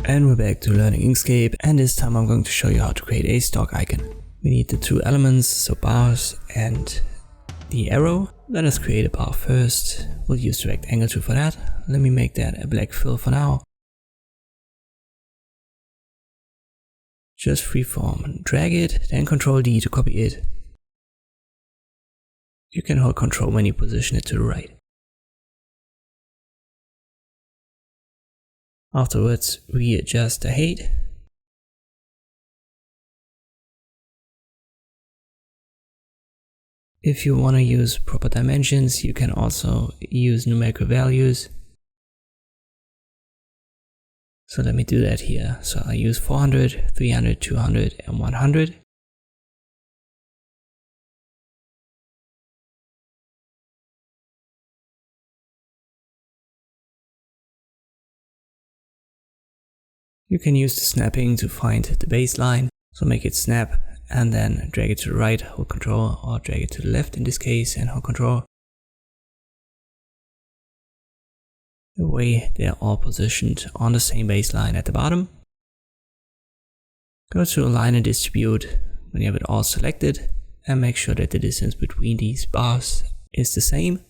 And we're back to learning Inkscape, and this time I'm going to show you how to create a stock icon. We need the two elements, so bars and the arrow. Let us create a bar first. We'll use the rectangle tool for that. Let me make that a black fill for now. Just freeform drag it, then Ctrl D to copy it. You can hold Ctrl when you position it to the right. Afterwards, readjust the height. If you want to use proper dimensions, you can also use numerical values. So let me do that here. So I use 400, 300, 200 and 100. You can use the snapping to find the baseline, so make it snap and then drag it to the right, hold Ctrl, or drag it to the left in this case and hold Ctrl. The way they're all positioned on the same baseline at the bottom. Go to Align and Distribute when you have it all selected and make sure that the distance between these bars is the same.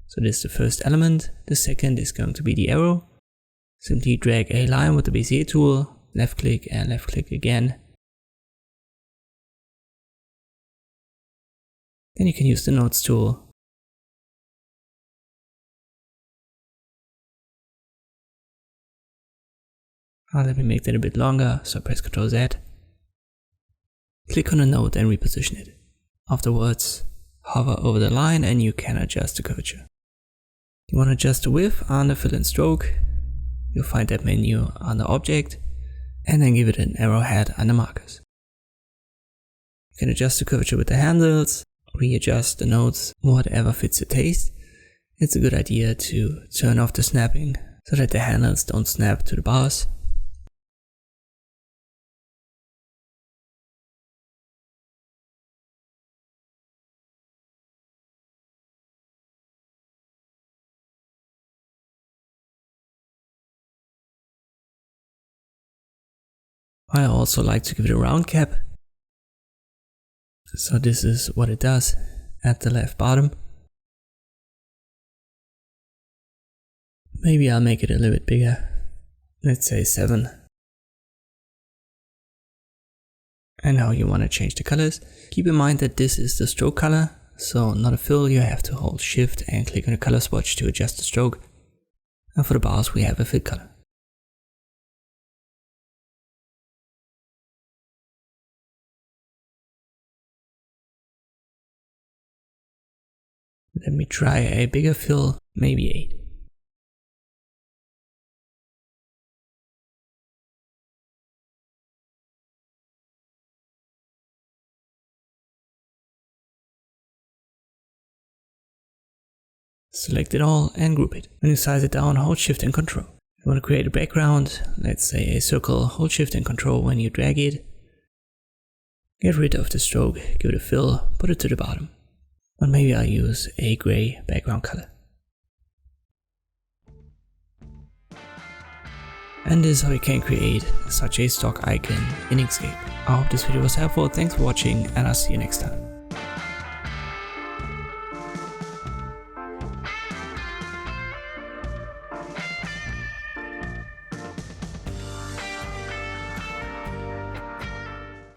So this is the first element. The second is going to be the arrow. Simply drag a line with the Bezier tool, left click and left click again. Then you can use the nodes tool. Let me make that a bit longer, so press Ctrl Z. Click on a node and reposition it. Afterwards, hover over the line and you can adjust the curvature. You want to adjust the width under Fill and Stroke. You'll find that menu under Object, and then give it an arrowhead under Markers. You can adjust the curvature with the handles, readjust the nodes, whatever fits your taste. It's a good idea to turn off the snapping so that the handles don't snap to the bars. I also like to give it a round cap. So this is what it does at the left bottom. Maybe I'll make it a little bit bigger. Let's say 7. And now you want to change the colors. Keep in mind that this is the stroke color, so not a fill. You have to hold Shift and click on the color swatch to adjust the stroke. And for the bars we have a fill color. Let me try a bigger fill, maybe 8. Select it all and group it. When you size it down, hold Shift and Ctrl. You want to create a background, let's say a circle, hold Shift and Ctrl when you drag it. Get rid of the stroke, give it a fill, put it to the bottom. But maybe I'll use a gray background color. And this is how you can create such a stock icon in Inkscape. I hope this video was helpful, thanks for watching and I'll see you next time.